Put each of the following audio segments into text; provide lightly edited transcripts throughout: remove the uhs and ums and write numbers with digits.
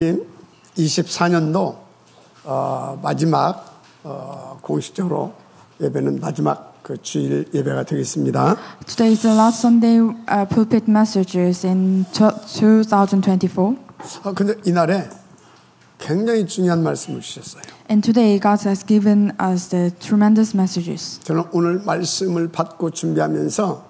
24년도 마지막 공식적으로 예배는 마지막 그 주일 예배가 되겠습니다. Today is the last Sunday pulpit messages in 2024. 근데 이날에 굉장히 중요한 말씀을 주셨어요. And today God has given us the tremendous messages. 저는 오늘 말씀을 받고 준비하면서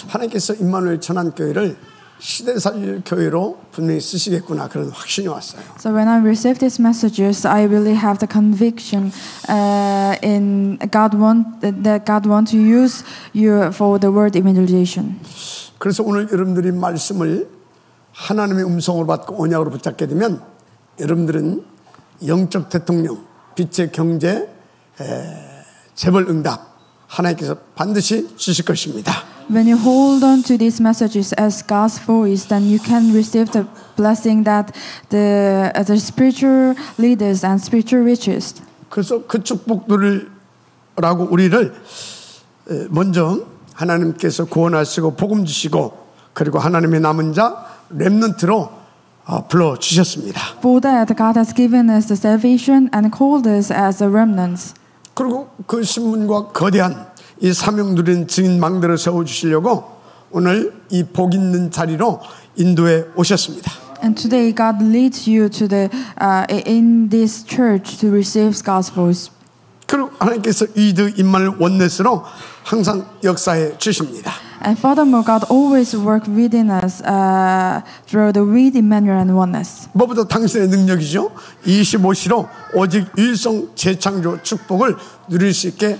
하나님께서 임마누엘 전환교회를 시대살 교회로 분명히 쓰시겠구나 그런 확신이 왔어요. So when I received these messages, I really have the conviction in God want to use you for the word evangelization. 그래서 오늘 여러분들이 말씀을 하나님의 음성으로 받고 언약으로 붙잡게 되면 여러분들은 영적 대통령, 빛의 경제, 재벌 응답 하나님께서 반드시 주실 것입니다. When you hold on to these messages as God's voice, then you can receive the blessing that the spiritual leaders and spiritual riches. 그래서 그 축복들을라고 우리를 먼저 하나님께서 구원하시고 복음 주시고 그리고 하나님의 남은 자 렘넌트로 불러 주셨습니다. For that, God has given us the salvation and called us as the remnants. 그리고 그 신분과 거대한 이 사명 누린 증인망대를 세워주시려고 오늘 이 복 있는 자리로 인도에 오셨습니다. And today God leads you to the in this church to receive God's voice. 그리고 하나님께서 위드 임마누엘 원네스로 항상 역사해 주십니다. And furthermore, God always works within us through the with Emmanuel and oneness. 무엇보다 당신의 능력이죠. 25시로 오직 유일성 재창조 축복을 누릴 수 있게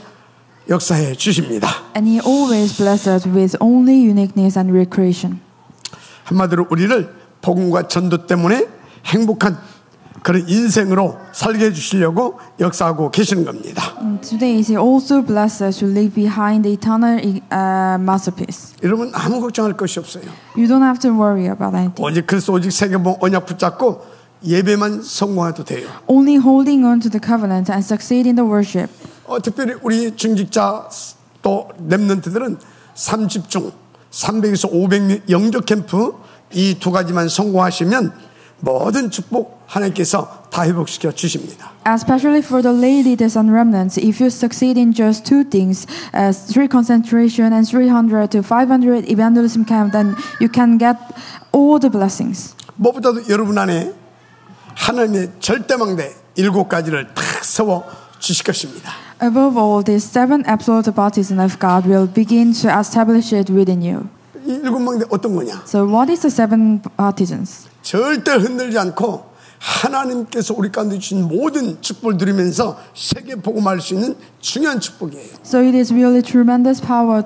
역사해 주십니다. And He always blesses us with only uniqueness and recreation. 한마디로 우리를 복음과 전도 때문에 행복한 그런 인생으로 살게 해주시려고 역사하고 계시는 겁니다. And today He also blesses us to leave behind the eternal masterpiece. 여러분 아무 걱정할 것이 없어요. You don't have to worry about anything. 오직 그리스도 오직 세계복 언약 붙잡고 예배만 성공해도 돼요. Only holding on to the covenant and succeed in the worship. 특별히 우리 중직자 또 렘넌트들은 30중 300에서 500명 영적 캠프 이 두 가지만 성공하시면 모든 축복 하나님께서 다 회복시켜 주십니다. Especially for the lay leaders and remnants, if you succeed in just two things, 3 concentration and 300 to 500 evangelism camp, then you can get all the blessings. 무엇보다도 여러분 안에 하나님의 절대망대 7가지를 탁 세워 주실 것입니다. Above all, these 7 absolute baptisms of God will begin to establish it within you. 이 7망대 어떤 거냐? So what is the 7 baptisms? 절대 흔들지 않고 하나님께서 우리 가운데 주신 모든 축복을 누리면서 세계 복음할 수 있는 중요한 축복이에요. So it is really tremendous power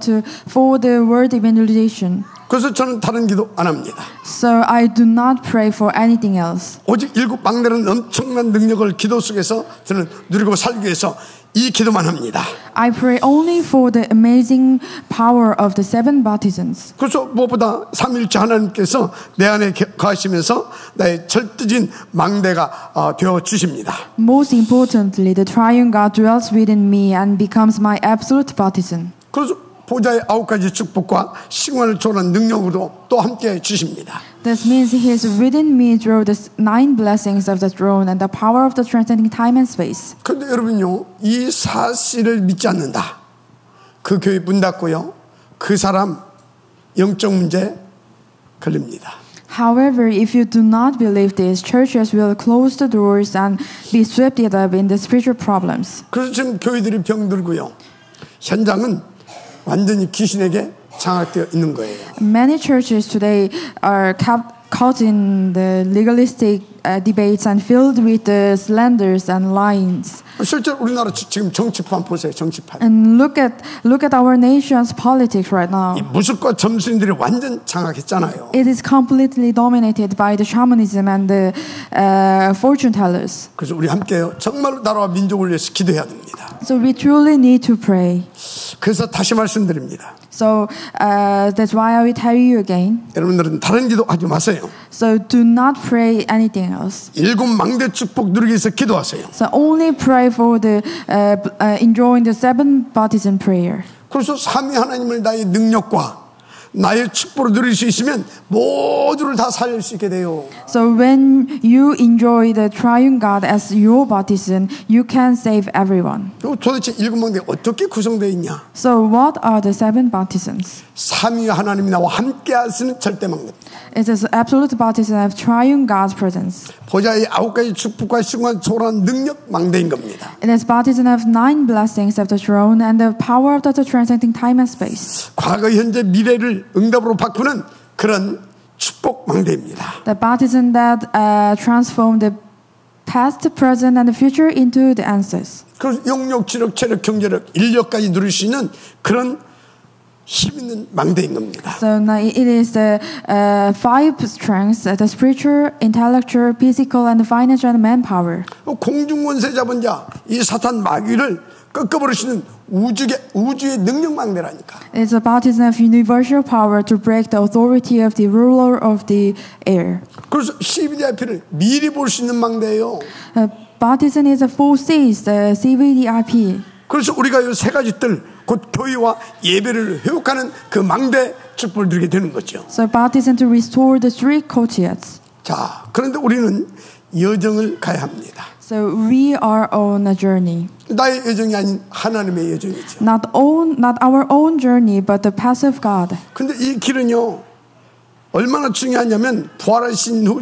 for the word evangelization. 그래서 저는 다른 기도 안 합니다. So I do not pray for anything else. 오직 7망대는 엄청난 능력을 기도 속에서 저는 누리고 살기 위해서 이 기도만 합니다. I pray only for the amazing power of the 7 baptisms. 그래서 무엇보다 삼위일체 하나님께서 내 안에 거하시면서 나의 절대적인 망대가 되어 주십니다. Most importantly, the triune God dwells within me and becomes my absolute baptism. 그래서 보좌의 9가지 축복과 시간을 초월한 능력으로 또 함께 주십니다. This means He is within me through the 9 blessings of the throne and the power of the transcending time and space. 그런데 여러분요, 이 사실을 믿지 않는다. 그 교회 문 닫고요, 그 사람 영적 문제 걸립니다. However, if you do not believe this, churches will close the doors and be swept up in the spiritual problems. 그래서 지금 교회들이 병들고요, 현장은 완전히 귀신에게 장악되어 있는 거예요. Many churches today are caught in the legalistic debates and filled with the slanders and lies. 실제로 우리나라 지금 정치판 보세요. 정치판. And look at our nation's politics right now. 이 무술과 점수인들이 완전 장악했잖아요. It is completely dominated by the shamanism and the fortune tellers. 그래서 우리 함께요. 정말로 나라와 민족을 위해서 기도해야 됩니다. So we truly need to pray. 그래서 다시 말씀드립니다. So that's why I will tell you again. 여러분들은 다른 기도 하지 마세요. So do not pray anything else. 7망대 축복 누리기 위해서 기도하세요. So only pray for the enjoying the 7 baptism prayer. 그래서 삼위 하나님을 나의 능력과 나의 축복을 누릴 수 있으면 모두를 다 살릴 수 있게 돼요. So when you enjoy the triune God as your baptism, you can save everyone. 도대체 일곱 망대가 어떻게 구성되어 있냐? So what are the seven baptisms? 삼위 하나님이 나와 함께 하시는 절대 망대. It is absolute baptism of triune God's presence. 보좌의 아홉 가지 축복과 신관 초월한 능력 망대인 겁니다. It is baptism of 9 blessings of the throne and the power of the transcending time and space. 과거, 현재, 미래를 응답으로 바꾸는 그런 축복 망대입니다. The baptism that transform the past, present, and the future into the answers. 그래서 영역, 지력, 체력, 경제력, 인력까지 누릴 수 있는 그런 힘 있는 망대인 겁니다. So now it is the 5 strengths: the spiritual, intellectual, physical, and the financial and manpower. 공중권세 잡은 자, 이 사탄 마귀를 꺾어버리시는 우주의 능력 망대라니까. It's a baptism of universal power to break the authority of the ruler of the air. 그래서 CVDIP를 미리 볼 수 있는 망대예요. Baptism is a foresees the CVDIP. 그래서 우리가 이 세 가지 뜰, 곧 교회와 예배를 회복하는 그 망대 축복을 드리게 되는 거죠. So baptism to restore the 3 courtyards. 자, 그런데 우리는 여정을 가야 합니다. So we are on a journey. 나의 여정이 아닌 하나님의 여정이죠. Not our own journey, but the path of God. 근데 이 길은요, 얼마나 중요하냐면 부활하신 후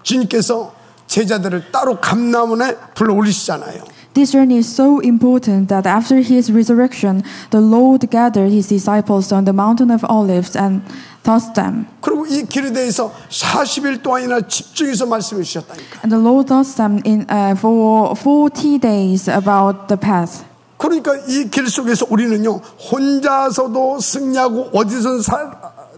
주님께서 제자들을 따로 감람원에 불러 올리시잖아요. This journey is so important that after his resurrection, the Lord gathered his disciples on the mountain of Olives and taught them. 그리고 이 길에 대해서 40일 동안이나 집중해서 말씀해 주셨다니까. And the Lord taught them for 40 days about the path. 그러니까 이 길 속에서 우리는요, 혼자서도 승리하고 어디서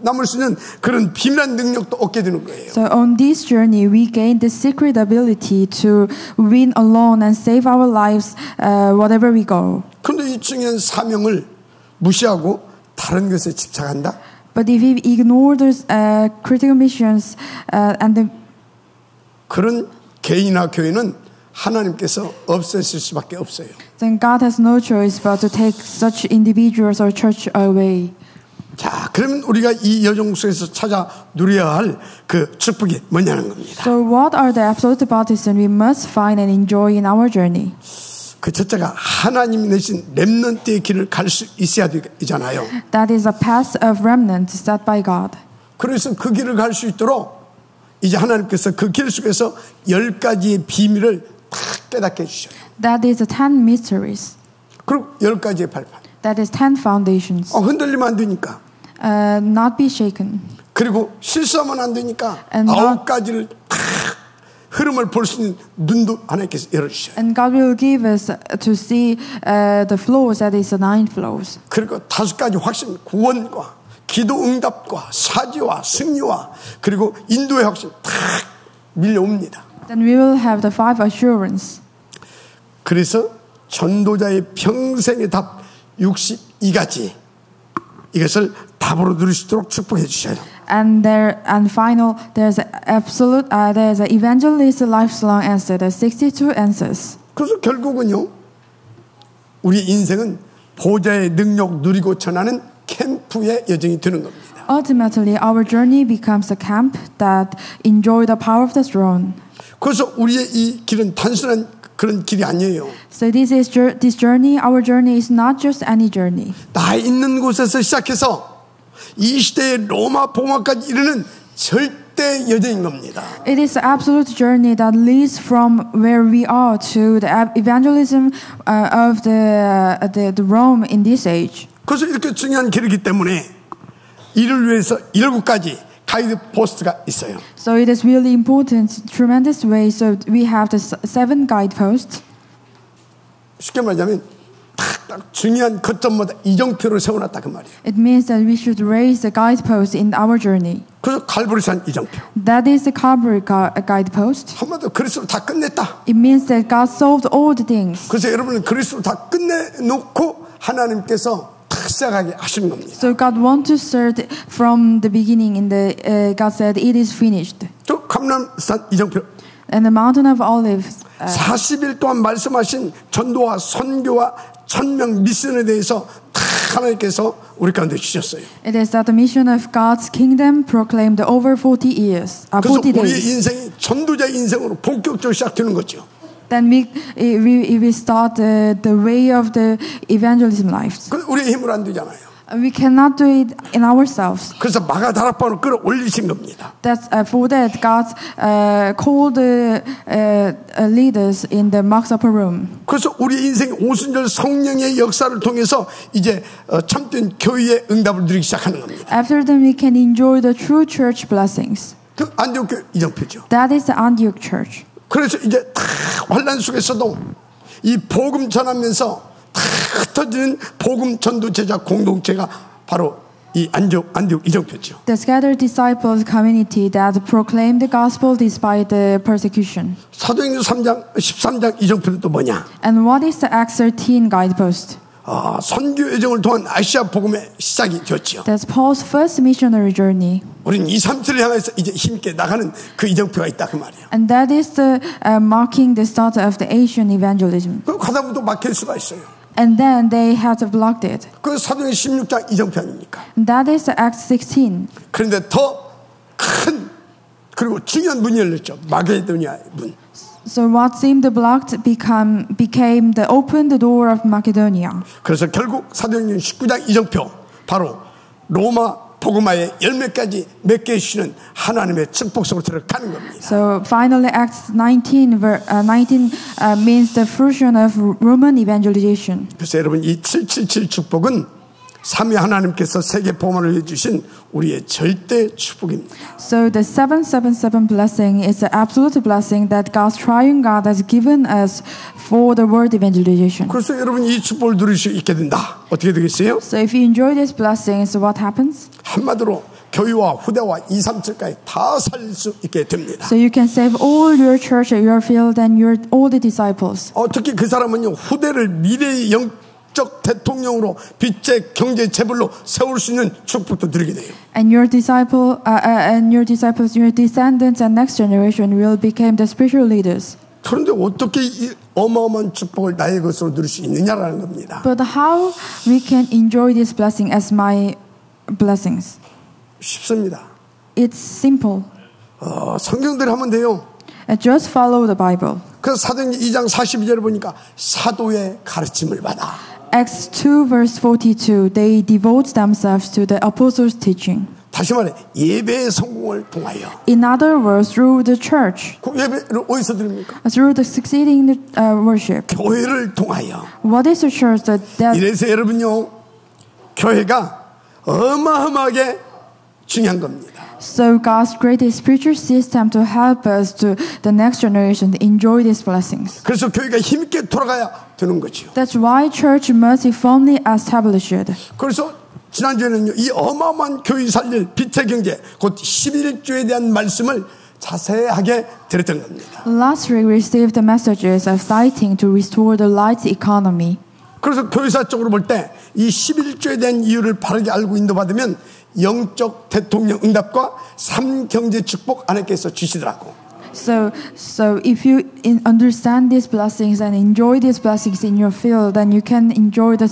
남을 수 있는 그런 비밀한 능력도 얻게 되는 거예요. So on this journey, we gain the secret ability to win alone and save our lives wherever we go. 그런데 이 중요한 사명을 무시하고 다른 것에 집착한다? But if we ignore those critical missions and the 그런 개인이나 교회는 하나님께서 없애실 수밖에 없어요. then God has no choice but to take such individuals or church away. 자, 그러면 우리가 이 여정 속에서 찾아 누려야 할 그 축복이 뭐냐는 겁니다. So what are the absolute baptism we must find and enjoy in our journey? 그 첫째가 하나님이 내신 렘넌트의 길을 갈 수 있어야 되잖아요. That is a path of remnant set by God. 그래서 그 길을 갈 수 있도록 이제 하나님께서 그 길 속에서 10가지의 비밀을 다 깨닫게 해주셔요. That is the 10 mysteries. 그리고 10가지의 발판. That is 10 foundations. 흔들리면 안 되니까. Not be shaken. 그리고 실수하면 안 되니까 And 9가지를 다 흐름을 볼 수 있는 눈도 하나님께서 열어주셔요. And God will give us to see the flows, that is the 9 flows. 그리고 5가지 확신, 구원과 기도 응답과 사지와 승리와 그리고 인도의 확신 다 밀려옵니다. Then we will have the 5 assurance. 그래서 전도자의 평생의 답 62가지 이것을 답으로 누릴 수 있도록 축복해 주셔요. And final, there's absolute, there's an evangelist lifelong answer. There's 62 answers. 그래서 결국은요, 우리 인생은 보좌의 능력 누리고 전하는 캠프의 여정이 되는 겁니다. Ultimately, our journey becomes a camp that enjoy the power of the throne. 그래서 우리의 이 길은 단순한 그런 길이 아니에요. So this journey, our journey is not just any journey. 나 있는 곳에서 시작해서 이 시대의 로마 복음화까지 이르는 절대 여정인 겁니다. It is the absolute journey that leads from where we are to the evangelism of the Rome in this age. 그래서 이렇게 중요한 길이기 때문에 이를 위해서 7가지 가이드 포스트가 있어요. So it is really important, tremendous way. So we have the 7 guideposts. 쉽게 말하자면 딱 중요한 거점마다 이정표를 세워놨다 그 말이에요. It means that we should raise the guideposts in our journey. 그래서 갈보리산 이정표. That is the Calvary guidepost. 한마디로 그리스도로 다 끝냈다. It means that God solved all the things. 그래서 여러분은 그리스도로 다 끝내놓고 하나님께서 딱 시작하게 하시는 겁니다. So God wants to start from the beginning. God said, "It is finished." 저 감람산 이정표. And the mountain of Olives. 40일 동안 말씀하신 전도와 선교와 1000명 미션에 대해서 다 하나님께서 우리 가운데 주셨어요. It is that the mission of God's kingdom proclaimed over 40 years, 그래서 40 우리의 days. 인생이 전도자의 인생으로 본격적으로 시작되는 거죠. Then we start the way of the evangelism life. 우리의 힘으로 안 되잖아요. We cannot do it in ourselves. 그래서 마가다락방으로 끌어올리신 겁니다. That's for that God called the leaders in the Mark's upper room. 그래서 우리 인생 오순절 성령의 역사를 통해서 이제 참된 교회의 응답을 누리기 시작하는 겁니다. After then we can enjoy the true church blessings. 그 안디옥 교회 이정표죠. That is the Antioch church. 그래서 이제 다 환난 속에서도 이 복음 전하면서 다 흩어지는 복음 전도 제자 공동체가 바로 이 안디옥 이정표죠. The scattered disciples community that proclaimed the gospel despite the persecution. 사도행전 13장 이정표는 또 뭐냐? And what is the Acts 13 guidepost? 선교 여정을 통한 아시아 복음의 시작이 되었죠. That's Paul's first missionary journey. 우리는 2, 3절을 향해서 이제 힘있게 나가는 그 이정표가 있다 그 말이에요. And that is the marking the start of the Asian evangelism. 그 가다 보면 또 막힐 수가 있어요. And then they had blocked it. 그 사도행전 16장 이정표 아닙니까? And that is the Acts 16. 그런데 더 큰 그리고 중요한 문이 열렸죠. 마게도니아 문. So what seemed blocked became the opened door of Macedonia. 그래서 결국 사도행전 19장 이정표 바로 로마 복음화의 열매까지 맺게 해주시는 하나님의 축복 속으로 들어가는 겁니다. So finally Acts 19 means the fruition of Roman evangelization. 그래서 여러분 이 777 축복은 삼위 하나님께서 세계 복음화를 해주신 우리의 절대 축복입니다. So the 777 blessing is the absolute blessing that God's triune God has given us for the world evangelization. 그래서 여러분 이 축복을 누릴 수 있게 된다. 어떻게 되겠어요? So if you enjoy this blessing, so what happens? 한마디로 교회와 후대와 2, 3절까지 다 살릴 수 있게 됩니다. So you can save all your church, your field, and all the disciples. 특히 그 사람은요 후대를 미래의 영적 대통령으로 빛의 경제 재벌로 세울 수 있는 축복도 누리게 돼요. And your disciples, your descendants, and next generation will become the spiritual leaders. 그런데 어떻게 이 어마어마한 축복을 나의 것으로 누릴 수 있느냐라는 겁니다. But how we can enjoy this blessing as my blessings? 쉽습니다. It's simple. 성경대로 하면 돼요. Just follow the Bible. 그래서 사도행전 2장 42절을 보니까 사도의 가르침을 받아. Acts 2 verse 42, they devote themselves to the apostles' teaching. 다시 말해 예배의 성공을 통하여. In other words, through the church. 그 예배를 어디서 드립니까? Through the succeeding worship. 교회를 통하여. What is the church that? 이래서 여러분요 교회가 어마어마하게 중요한 겁니다. So God's created spiritual system to help us to the next generation to enjoy these blessings. 그래서 교회가 힘있게 돌아가야 되는 거죠. That's why church must be firmly established. 그래서 지난주에는요 이 어마어마한 교회 살릴 빛의 경제 곧 11조에 대한 말씀을 자세하게 드렸던 겁니다. Last week we received the messages of tithing to restore the light economy. 그래서 교회사적으로 볼 때 이 11조에 대한 이유를 바르게 알고 인도받으면 영적 대통령 응답과 삼경제 축복 하나님께서 주시더라고. So if you understand these blessings and enjoy these blessings in your field, then you can enjoy the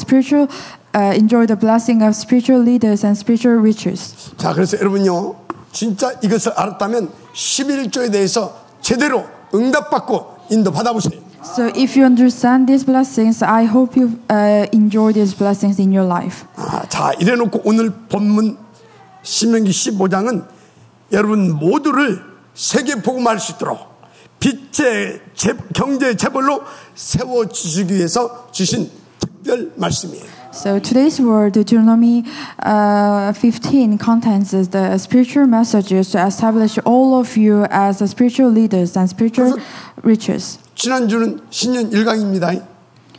blessing of spiritual leaders and spiritual riches. 자, 그래서 여러분요, 진짜 이것을 알았다면 11조에 대해서 제대로 응답받고 인도 받아보세요. So if you understand these blessings, I hope you enjoy these blessings in your life. 자, 이래놓고 오늘 본문 신명기 15장은 여러분 모두를 세계 복음화할 수 있도록 빛의 경제 재벌로 세워주시기 위해서 주신 특별 말씀이에요. So today's word, Deuteronomy 15, contains the spiritual messages to establish all of you as spiritual leaders and spiritual riches. 지난주는 신년 1강입니다.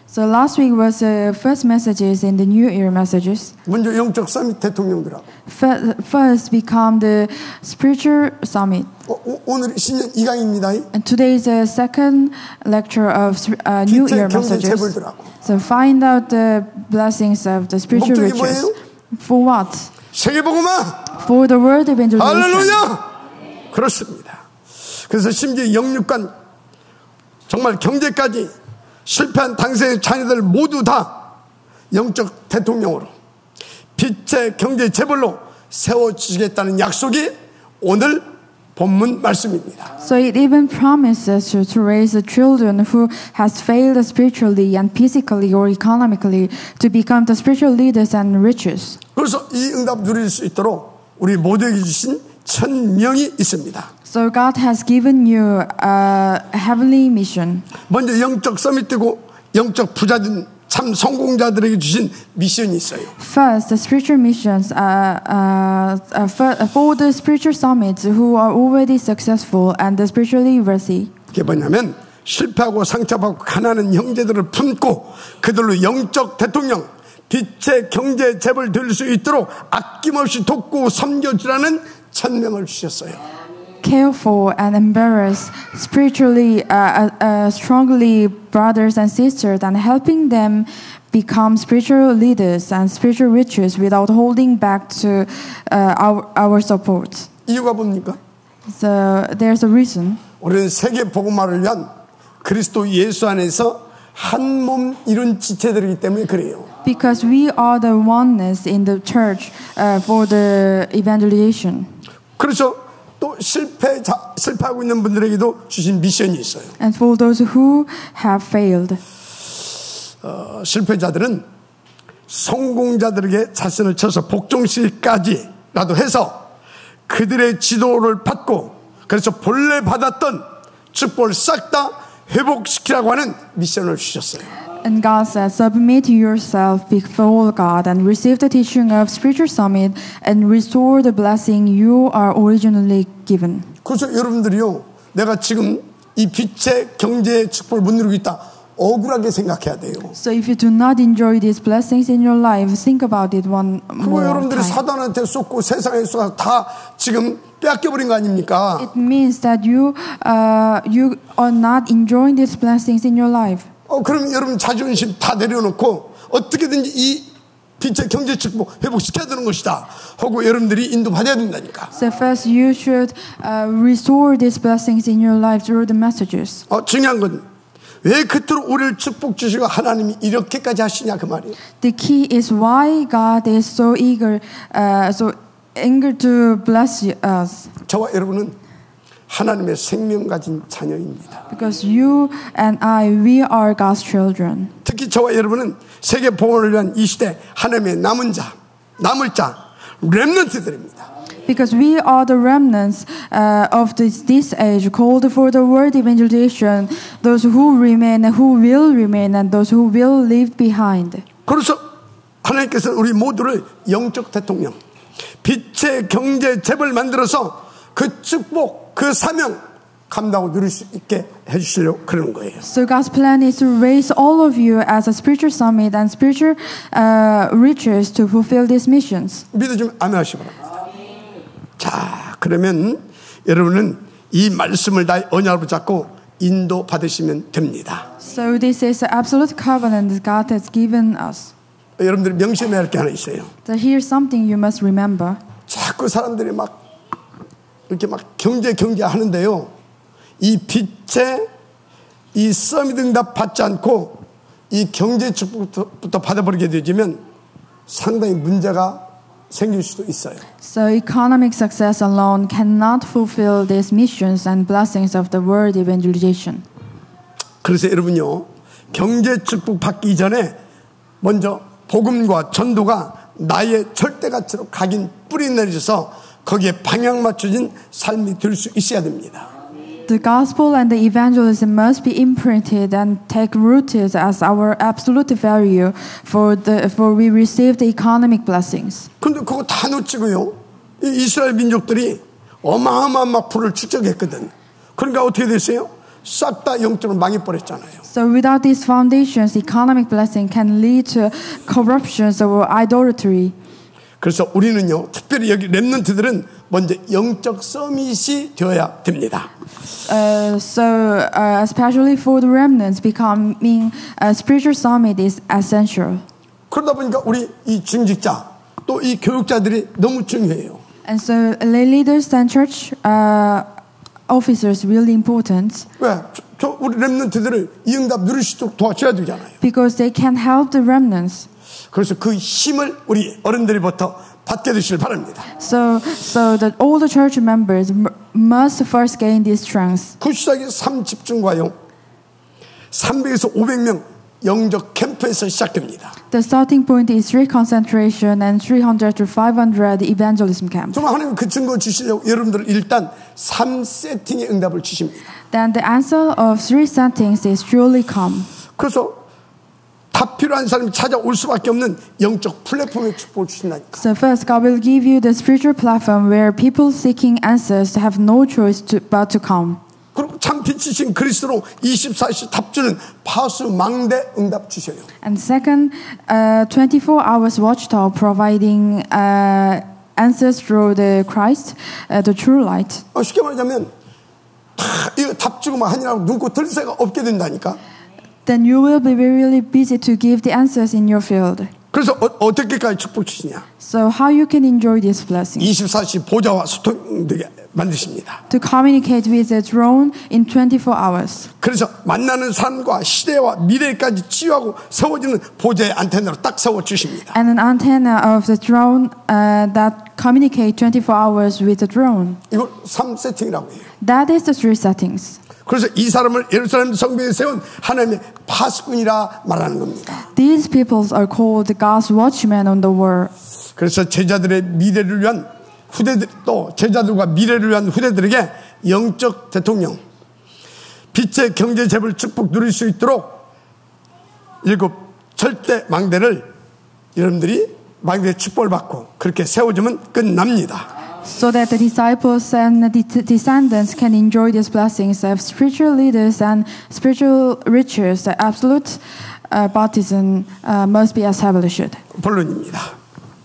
So last week was the first messages in the New Year messages. 먼저 영적 서밋 대통령들하고. First become the spiritual summit. 오늘 신년 2강입니다. And today is the second lecture of New Year messages. So find out the blessings of the spiritual riches. For what? 세계 복음화. For the world evangelization. 할렐루야. 그렇습니다. 그래서 심지어 영육간 정말 경제까지 실패한 당세의 자녀들 모두 다 영적 대통령으로 빛의 경제 재벌로 세워주시겠다는 약속이 오늘 본문 말씀입니다. So it even promises to raise the children who has failed spiritually and physically or economically to become the spiritual leaders and riches. 그래서 이 응답 누릴 수 있도록 우리 모두에게 주신 천명이 있습니다. So God has given you a heavenly mission. 먼저 영적 서밋되고 영적 부자된 참 성공자들에게 주신 미션이 있어요. First, the spiritual missions for the spiritual summits who are already successful and the spiritually worthy. 그게 뭐냐면 실패하고 상처받고 가난한 형제들을 품고 그들로 영적 대통령 빛의 경제 재벌 될 수 있도록 아낌없이 돕고 섬겨주라는 천명을 주셨어요. Care for and embrace spiritually strongly brothers and sisters and helping them become spiritual leaders and spiritual riches without holding back to our support. 이유가 뭡니까? So there's a reason. 우리는 세계 복음화를 위한 그리스도 예수 안에서 한 몸 이룬 지체들이기 때문에 그래요. Because we are the oneness in the church for the evangelization. 그래서 또 실패하고 있는 분들에게도 주신 미션이 있어요. And for those who have failed. 실패자들은 성공자들에게 자신을 쳐서 복종시키기까지라도 해서 그들의 지도를 받고 그래서 본래 받았던 축복을 싹 다 회복시키라고 하는 미션을 주셨어요. And God says, submit yourself before God and receive the teaching of spiritual summit and restore the blessing you are originally given. 그래서 여러분들이요, 내가 지금 이 빛의 경제의 축복을 못 누리고 있다. 억울하게 생각해야 돼요. So if you do not enjoy these blessings in your life, think about it one 그거 more 여러분들이 time. 사단한테 쏟고 세상에 쏟아 다 지금 뺏겨버린 거 아닙니까? It means that you are not enjoying these blessings in your life. 그럼 여러분 자존심 다 내려놓고 어떻게든지 이 빛의 경제 축복 회복시켜야 되는 것이다 하고 여러분들이 인도받아야 된다니까. So first you should restore these blessings in your life through the messages. 중요한 건 왜 그토록 우리를 축복 주시고 하나님이 이렇게까지 하시냐 그 말이에요. The key is why God is so eager to bless us. 저와 여러분은 하나님의 생명 가진 자녀입니다. Because you and I, we are God's children. 특히 저와 여러분은 세계 복음을 위한 이 시대 하나님의 남을 자, 렘넌트들입니다. Because we are the remnants of this age, called for the word evangelization, those who remain, who will remain, and those who will leave behind. 그래서 하나님께서 우리 모두를 영적 대통령, 빛의 경제 재벌 만들어서 그 축복, 그 사명 감당하고 누릴 수 있게 해주시려고 그러는 거예요. So God's plan is to raise all of you as a spiritual summit and spiritual riches to fulfill these missions. 믿어주면 아멘 하시기 바랍니다. 자, 그러면 여러분은 이 말씀을 다 언약으로 붙잡고 인도 받으시면 됩니다. So this is the absolute covenant that God has given us. 여러분들이 명심해야 할 게 하나 있어요. So here's something you must remember. 자꾸 사람들이 막 이렇게 막 경제 하는데요. 이 빛의 이 서밋 응답 받지 않고 이 경제 축복부터 받아버리게 되면 상당히 문제가 생길 수도 있어요. So economic success alone cannot fulfill these missions and blessings of the word evangelization. 그래서 여러분요, 경제 축복 받기 전에 먼저 복음과 전도가 나의 절대 가치로 각인 뿌리 내려서 거기에 방향 맞춰진 삶이 될 수 있어야 됩니다. The gospel and the evangelism must be imprinted and take root as our absolute value for we receive the economic blessings. 근데 그거 다 놓치고요. 이 이스라엘 민족들이 어마어마한 막 불을 축적했거든. 그러니까 어떻게 됐어요? 싹 다 영적으로 망해버렸잖아요. So without these foundations, economic blessing can lead to corruptions or idolatry. 그래서 우리는요, 특별히 여기 렘넌트들은 먼저 영적 서밋이 되어야 됩니다. Especially for the remnants, becoming a spiritual summit is essential. 그러다 보니까 우리 이 중직자 또 이 교육자들이 너무 중요해요. And so lay leaders and church officers really important. 왜? 우리 렘넌트들을 이 응답 누릴 수 있도록 도와줘야 되잖아요. Because they can help the remnants. 그래서 그 힘을 우리 어른들이부터 받게 되시길 바랍니다. So that all the church members must first gain this strength. 구시작의 3집중과요 300에서 500명 영적 캠프에서 시작됩니다. The starting point is reconcentration and 300 to 500 evangelism camp. 정말 하나님 그 증거 주시려고 여러분들 일단 3세팅의 응답을 주십니다. Then the answer of 3 settings is surely come. 그래서 다 필요한 사람이 찾아올 수밖에 없는 영적 플랫폼에 축복을 주신다니까. So first, God will give you the spiritual platform where people seeking answers have no choice but to come. 그리고 참 빛이신 그리스도로 24시 답주는 파수 망대 응답 주셔요. And second, 24 hours watchtower providing answers through the Christ, the true light. 쉽게 말하자면 이거 답주고만 하느라고 눈코 들 새가 없게 된다니까. Then you will be really busy to give the answers in your field. 그래서 어떻게까지 축복 주시냐? So how you can enjoy this blessing? 24시 보좌와 소통되게 만드십니다. To communicate with the throne in 24 hours. 그래서 만나는 삶과 시대와 미래까지 치유하고 세워지는 보좌의 안테나로 딱 세워 주십니다. And an antenna of the throne that communicate 24 hours with the throne. 이걸 3세팅이라고 해요. That is the 3 settings. 그래서 이 사람을 예루살렘 성벽에 세운 하나님의 파수꾼이라 말하는 겁니다. These peoples are called God's watchmen on the wall. 그래서 제자들의 미래를 위한 후대들 또 제자들과 미래를 위한 후대들에게 영적 대통령 빛의 경제 재벌 축복 누릴 수 있도록 7 절대 망대를 여러분들이 망대 축복을 받고 그렇게 세워주면 끝납니다. So that the disciples and the descendants can enjoy these blessings of spiritual leaders and spiritual riches, the absolute baptism must be established. 본론입니다.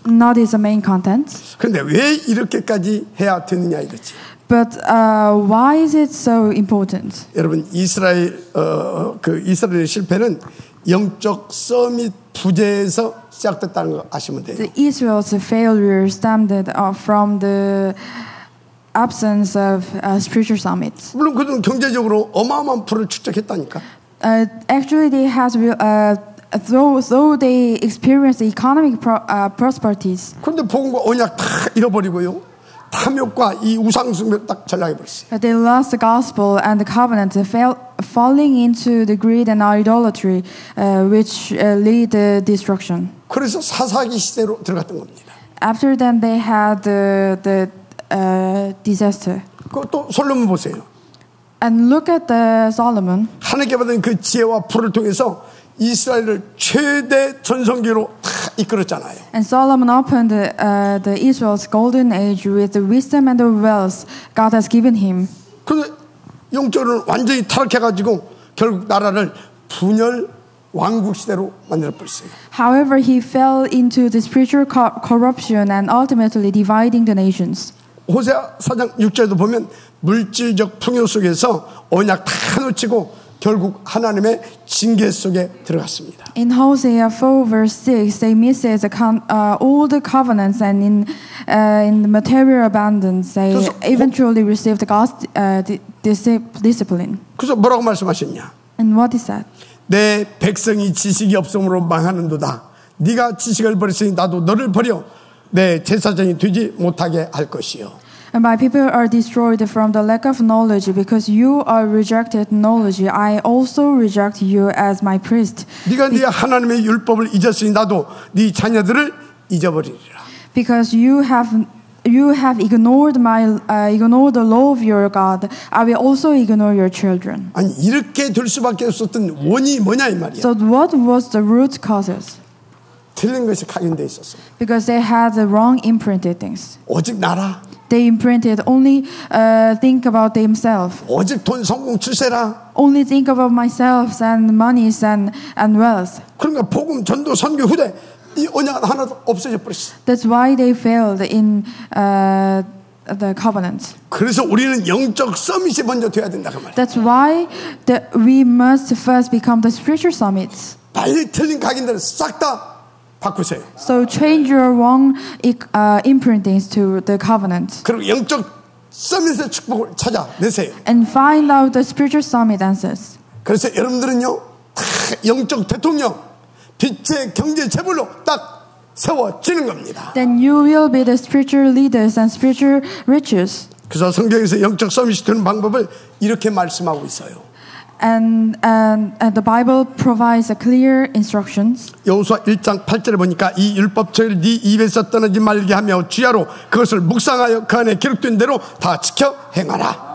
Not is the main content. 그런데 왜 이렇게까지 해야 되느냐 이거지. But why is it so important? 여러분 이스라엘의 실패는 영적 서밋 부재에서 시작됐다는 거 아시면 돼요. The Israel's failure stemmed from the absence of spiritual summits. 물론 그들은 경제적으로 어마어마한 풀을 축적했다니까. Actually, they had though they experienced economic prosperities. 그런데 복음과 언약 다 잃어버리고요. 탐욕과 이 우상숭배 딱 전락해버렸어요. They lost the gospel and the covenant, falling into the greed and idolatry, which lead the destruction. 그래서 사사기 시대로 들어갔던 겁니다. After then, they had the disaster. 또 솔로몬 보세요. And look at the Solomon. 하나님께 받은 그 지혜와 풀을 통해서 이스라엘을 최대 전성기로 다 이끌었잖아요. And Solomon opened the Israel's golden age with the wisdom and the wealth God has given him. 그런데 영적으로는 완전히 타락해가지고 결국 나라를 분열 왕국 시대로 만들어버렸어요. However, he fell into the spiritual corruption and ultimately dividing the nations. 호세아 4장 6절에도 보면 물질적 풍요 속에서 언약 다 놓치고 결국 하나님의 징계 속에 들어갔습니다. In Hosea 4 verse 6, they missed all the covenants and in the material abundance, they eventually received God's discipline. 그래서 뭐라고 말씀하셨냐? And what is that? 내 백성이 지식이 없음으로 망하는도다. 네가 지식을 버렸으니 나도 너를 버려 내 제사장이 되지 못하게 할 것이요. And my people are destroyed from the lack of knowledge because you are rejected knowledge. I also reject you as my priest. 네가 네 하나님의 율법을 잊었으니 나도 네 자녀들을 잊어버리리라. Because you have ignored ignored the law of your God. I will also ignore your children. 아니 이렇게 될 수밖에 없었던 원인이 뭐냐 이 말이야. So what was the root causes? 틀린 것이 각인돼 있었어. Because they had the wrong imprinted things. 오직 나라. They imprinted only think about themselves. 오직 돈, 성공, 출세라. Only think about myself and monies and wealth. 그러니까 복음, 전도, 선교, 후대 이 언약 하나도 없어져 버렸어. That's why they failed in the covenant. 그래서 우리는 영적 서밋이 먼저 돼야 된다 그 말이야. That's why we must first become the spiritual summits. 빨리 틀린 각인들을 싹 다 바꾸세요. So change your wrong imprintings to the covenant. 그리고 영적 서밋의 축복을 찾아내세요. And find out the spiritual summit answers. 그래서 여러분들은요, 다 영적 대통령, 빛의 경제 재벌로 딱 세워지는 겁니다. Then you will be the spiritual leaders and spiritual riches. 그래서 성경에서 영적 서밋이 되는 방법을 이렇게 말씀하고 있어요. And the Bible provides a clear instructions. 여호수아 1장 8절에 보니까 이 율법책을 네 입에서 떠나지 말게 하며 주야로 그것을 묵상하여 그 안에 기록된 대로 다 지켜 행하라.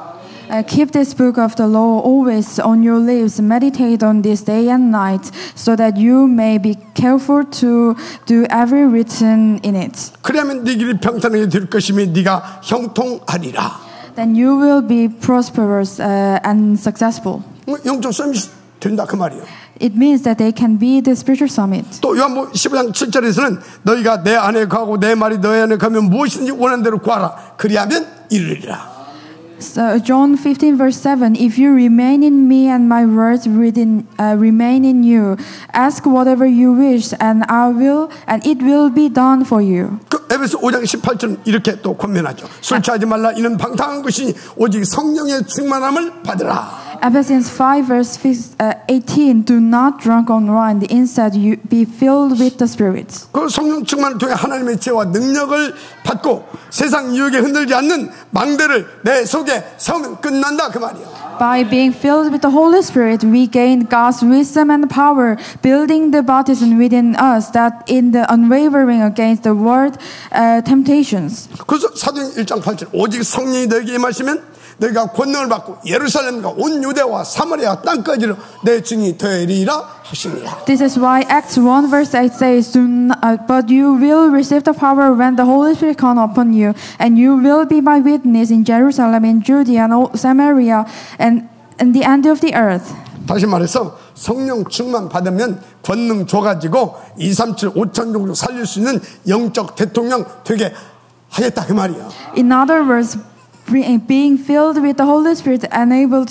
Keep this book of the law always on your lips. Meditate on this day and night, so that you may be careful to do every written in it. 그러면 네 길이 평탄하게 될 것이며 네가 형통하리라. Then you will be prosperous and successful. 영적 서밋이 된다 그 말이에요. It means that they can be the spiritual summit. 또 요한복음 15장 7절에서는 너희가 내 안에 거하고 내 말이 너희 안에 거하면 무엇이든지 원하는 대로 구하라. 그리하면 이르리라. So John 15 verse 7, if you remain in me and my words remain in you, ask whatever you wish and it will be done for you. 그 에베소 5장 18절은 이렇게 또 권면하죠. 술 취하지 말라. 이는 방탕한 것이니 오직 성령의 충만함을 받으라. Ephesians 5 verse 18, do not drink on wine, instead you be filled with the Spirit. 그 성령 충만을 통해 하나님의 지혜와 능력을 받고 세상 유혹에 흔들지 않는 망대를 내 속에 세우면 끝난다 그 말이에요. By being filled with the Holy Spirit, we gain God's wisdom and power, building the baptism within us that in the unwavering against the world temptations. 그래서 사도행 1장 8절 오직 성령이 너에게 임하시면 너희가 권능을 받고 예루살렘과 온 유대와 사마리아 땅까지로 내 증인이 되리라 하시니라. This is why Acts 1 verse 8 says, but you will receive the power when the Holy Spirit comes upon you, and you will be my witness in Jerusalem, in Judea, and Samaria, and the end of the earth. 다시 말해서 성령 충만 받으면 권능 줘가지고 237, 5천 종족 살릴 수 있는 영적 대통령 되게 하겠다 그 말이야. In other words, being filled with the Holy Spirit enable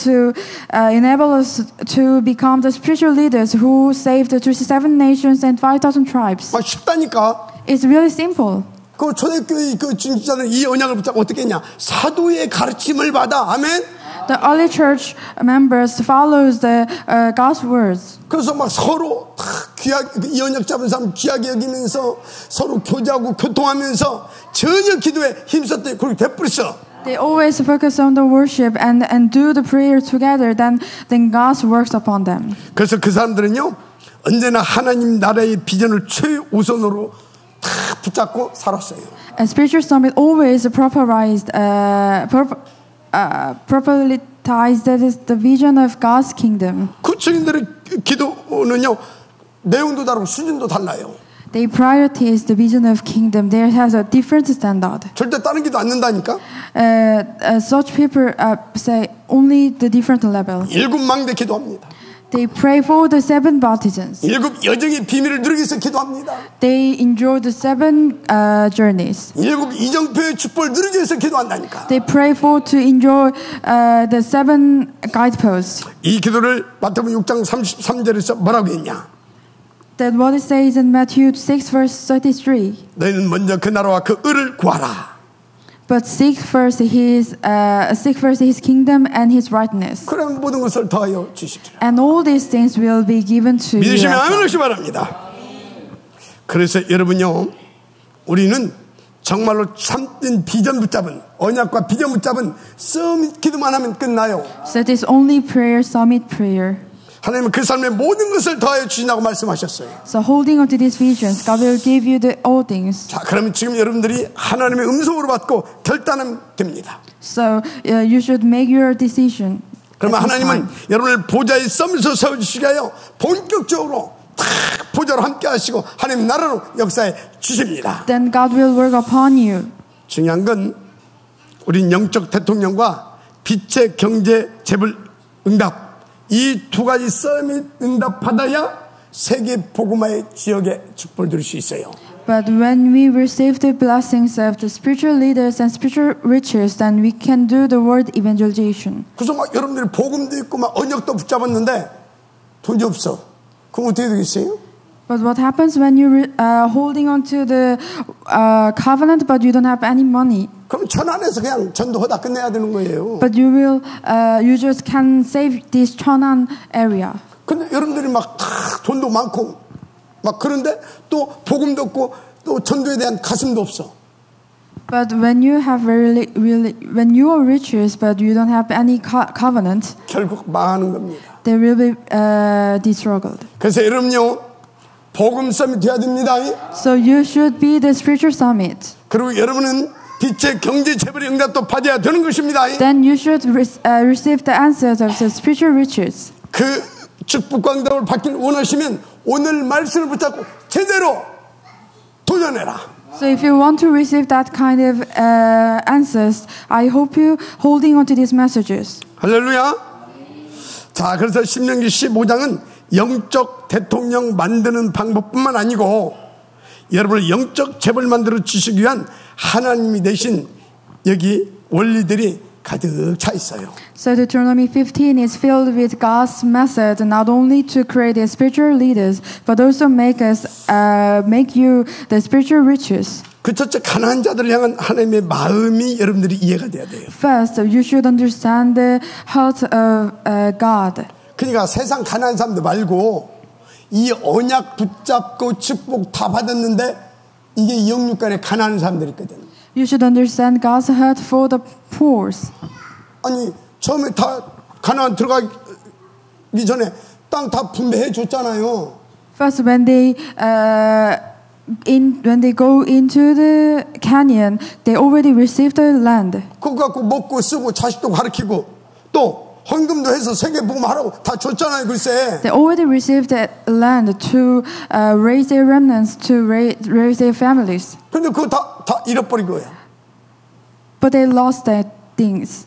us to become the spiritual leaders who saved the 37 nations and 5,000 tribes. 쉽다니까. It's really simple. 그 초대교회 그 진짜는 이 언약을 붙잡고 어떻게 했냐? 사도의 가르침을 받아. 아멘. The early church members follows the God's words. 그래서 막 서로 이 언약 잡은 사람 귀하게 여기면서 서로 교제하고 교통하면서 전혀 기도에 힘썼더니 그렇게 되버렸어. They always focus on the worship and do the prayer together. Then God works upon them. 그래서 그 사람들은요 언제나 하나님 나라의 비전을 최우선으로 다 붙잡고 살았어요. A spiritual summit always prioritized that is the vision of God's kingdom. 그 증인들의 기도는요 내용도 다르고 수준도 달라요. They prioritize the vision of kingdom. There has a different standard. 절대 다른 기도 안 는다니까. Such people say only the different level. 일곱 망대 기도합니다. They pray for the 7 baptisms. 일곱 여정의 비밀을 누리기 위해서 기도합니다. They enjoy the 7 journeys. 일곱 이정표의 축복을 누리기 위해서 기도한다니까. They pray for to enjoy the 7 guideposts. 이 기도를 마태복음 6장 33절에서 뭐라고 했냐? That what it says in Matthew 6 verse 33. 너희는 먼저 그 나라와 그 의를 구하라. But seek first His kingdom and His rightness. 그러면 모든 것을 더하여 주시리라. And all these things will be given to you. 믿으시면 아멘 하시기 바랍니다. 그래서 여러분요, 우리는 정말로 참된 비전 붙잡은 언약과 비전 붙잡은 서밋 기도만 하면 끝나요. So it is only prayer, summit prayer. 하나님은 그 삶의 모든 것을 더하여 주신다고 말씀하셨어요. So holding on to these visions, God will give you all things. 자, 그러면 지금 여러분들이 하나님의 음성으로 받고 결단하면 됩니다. So you should make your decision. 그러면 하나님은 여러분을 보좌의 서밋으로 세워주시게 하여 본격적으로 보좌로 함께 하시고 하나님 나라로 역사해 주십니다. Then God will work upon you. 중요한 건 우린 영적 대통령과 빛의 경제 재벌 응답 이 두 가지 서밋 응답 받아야 세계 복음화의 지역에 축복을 누릴 수 있어요. But when we receive the blessings of the spiritual leaders and spiritual riches, then we can do the word evangelization. 그래서 막 여러분들이 복음도 있고 막 언약도 붙잡았는데 돈이 없어. 그럼 어떻게 되겠어요? But what happens when you holding on to the covenant but you don't have any money? 그럼 천안에서 그냥 전도하다 끝내야 되는 거예요. But you just can save this Cheonan area. 근데 여러분들이 막 돈도 많고 막 그런데 또 복음도 없고 또 전도에 대한 가슴도 없어. But when you have when you are riches, but you don't have any covenant, 결국 망하는 겁니다. they will be destroyed. 그래서 여러분요 복음 서밋 돼야 됩니다. So you should be the spiritual summit. 그리고 여러분은 빛의 경제 재벌의 응답도 받아야 되는 것입니다. Then you should receive the answers of the spiritual riches. 그 축복과 응답을 받길 원하시면 오늘 말씀을 붙잡고 제대로 도전해라. So if you want to receive that kind of answers, I hope you holding on to these messages. 할렐루야. 자, 그래서 신명기 15장은 영적 대통령 만드는 방법뿐만 아니고 여러분을 영적 재벌 만들어 주시기 위한 하나님이 되신 여기 원리들이 가득 차 있어요. So Deuteronomy 15 is filled with God's method not only to create the spiritual leaders, but also make you the spiritual riches. 그 첫째 가난한 자들을 향한 하나님의 마음이 여러분들이 이해가 돼야 돼요. First, you should understand the heart of God. 그러니까 세상 가난한 사람들 말고 이 언약 붙잡고 축복 다 받았는데 이게 영육간에 가난한 사람들이 있거든. You should understand God's heart for the poor. 아니 처음에 다 가나안 들어가기 전에 땅 다 분배해 줬잖아요. First, when they go into the canyon, they already received the land. 그거 갖고 먹고 쓰고 자식도 가르치고 또 헌금도 해서 세계 복음하라고 다 줬잖아요, 글쎄. They already received the land to raise their remnants, to raise their families. 그런데 그거 다 잃어버린 거예요. But they lost their things.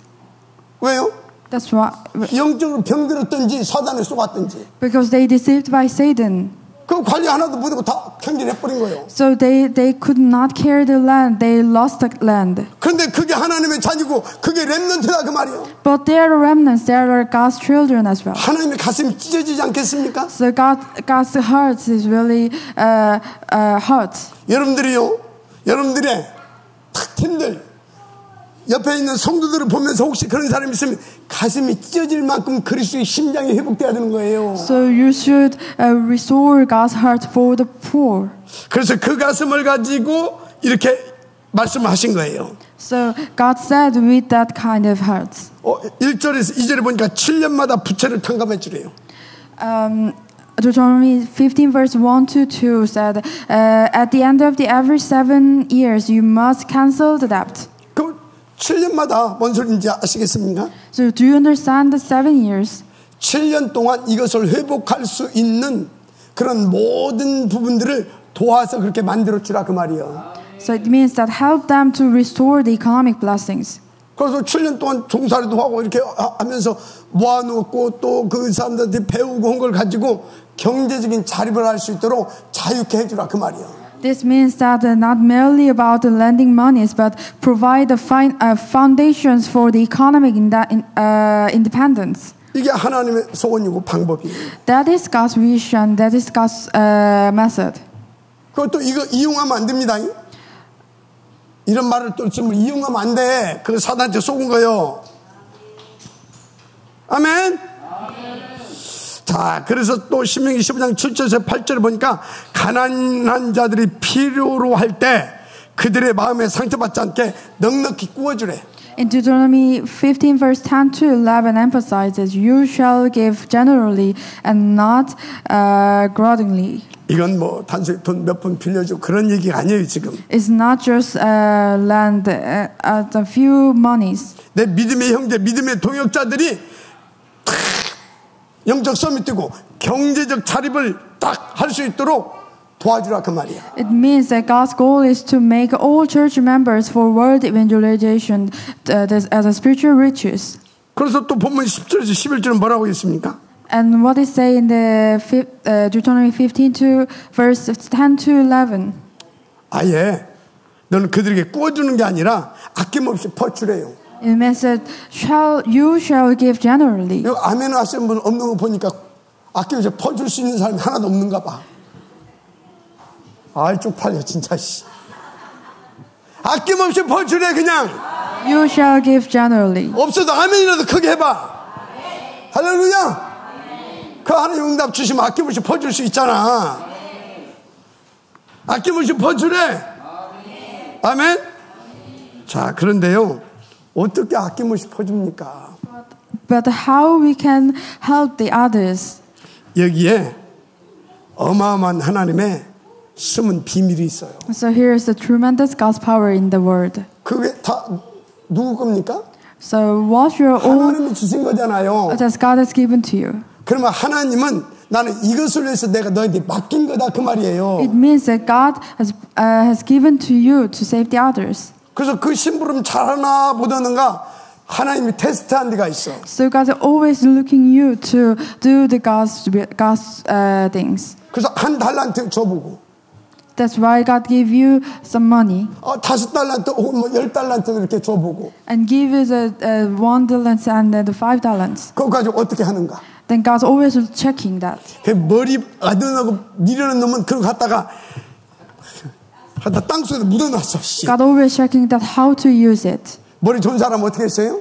왜요? That's why. 영적으로 병들었든지 사단에 쏘갔든지. Because they deceived by Satan. 그 관리 하나도 못하고 다 경질해버린 거예요. So they could not carry the land. They lost the land. 그런데 그게 하나님의 자녀고 그게 렘넌트다 그 말이에요. But they are remnants. They are God's children as well. 하나님의 가슴이 찢어지지 않겠습니까? So God's heart is really hurt. 여러분들이요, 여러분들의 팀들 옆에 있는 성도들을 보면서 혹시 그런 사람이 있으면 가슴이 찢어질 만큼 그리스도의 심장이 회복돼야 되는 거예요. So you should restore God's heart for the poor. 그래서 그 가슴을 가지고 이렇게 말씀하신 거예요. So God said with that kind of heart. 1절에서 2절에 보니까 7년마다 부채를 탕감해 주래요. Deuteronomy 15 verse 1 to 2 said, at the end of every 7 years you must cancel the debt. 7년마다 뭔 소리인지 아시겠습니까? So do you understand the 7 years? 7년 동안 이것을 회복할 수 있는 그런 모든 부분들을 도와서 그렇게 만들어 주라 그 말이에요. So it means that help them to restore the economic blessings. 그래서 7년 동안 종살이도 하고 이렇게 하면서 모아놓고 또 그 사람들한테 배우고 한 걸 가지고 경제적인 자립을 할 수 있도록 자유케 해주라 그 말이에요. This means that not merely about the lending monies, but provide the foundations for the economic independence. 이게 하나님의 소원이고 방법이에요. That is God's vision. That is God's method. 그것도 이거 이용하면 안 됩니다. 이런 말을 또 쓰면 이용하면 안 돼. 그거 사단한테 속은 거예요. 아멘. 자, 그래서 또 신명기 15장 7절에서 8절을 보니까 가난한 자들이 필요로 할 때 그들의 마음에 상처받지 않게 넉넉히 구워주래. In Deuteronomy 15 verse 10 to 11 emphasizes, you shall give generally and not grudgingly. 이건 뭐 단순히 돈 몇 푼 빌려주고 그런 얘기가 아니에요 지금. It's not just lend a few monies. 내 믿음의 형제, 믿음의 동역자들이 영적 서밋이고 경제적 자립을 딱 할 수 있도록 도와주라 그 말이야. It means that God's goal is to make all church members for world evangelization as a spiritual riches. 그래서 또 본문 10절에서 11절은 뭐라고 했습니까? And what is say in the Deuteronomy 15 to verse 10 to 11? 아예 너는 그들에게 구워주는 게 아니라 아낌없이 퍼주래요. It means that you shall give generally. 아멘 하시는 분 없는 거 보니까 아낌없이 퍼줄 수 있는 사람이 하나도 없는가 봐. 아이 쪽팔려 진짜 씨. 아낌없이 퍼주래 그냥. You shall give generally. 없어도 아멘이라도 크게 해봐. 할렐루야. 그 하나님 응답 주시면 아낌없이 퍼줄 수 있잖아. 아낌없이 퍼주래. 아멘. 자, 그런데요, 어떻게 아낌없이 퍼줍니까? But how we can help the others? 여기에 어마어마한 하나님의 숨은 비밀이 있어요. So here is the tremendous God's power in the word. 그게 다 누구 겁니까? So what your own 하나님이 주신 거잖아요. that God has given to you. 그러면 하나님은 나는 이것을 위해서 내가 너희한테 맡긴 거다 그 말이에요. It means that God has given to you to save the others. 그래서 그 심부름 잘하나 못하는가 하나님이 테스트한 데가 있어. So God is always looking you to do the God's things. 그래서 한 달란트 줘보고. That's why God gave you some money. 5달란트 혹은 10달란트 이렇게 줘보고. And give you the 1 talent and the 5 talents. 그거 가지고 어떻게 하는가? Then God's always checking that. 그 머리 아둔하고 미련한 놈은 그걸 갖다가 땅속에 묻어놨어. God always checking that how to use it. 머리 좋은 사람 어떻게 했어요?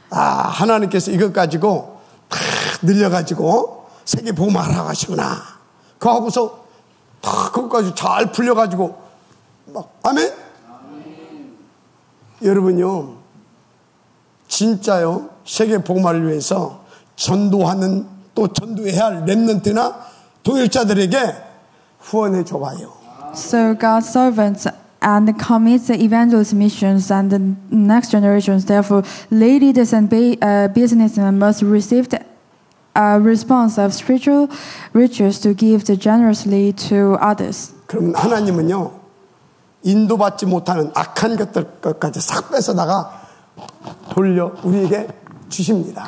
하나님께서 이것 가지고 다 늘려가지고 세계 복음하라고 하시구나. 그거 하고서 다 그것까지 잘 풀려가지고 막 아멘? 여러분요, 진짜요, 세계 복음화를 위해서 전도하는 또 전도해야 할 렘넌트나 동역자들에게 후원해 줘봐요. So God's servants and commits the evangelist missions and the next generations. Therefore, leaders and businessmen must receive the response of spiritual riches to give generously to others. 그럼 하나님은요, 인도받지 못하는 악한 것들까지 싹 뺏어다가 돌려 우리에게 주십니다.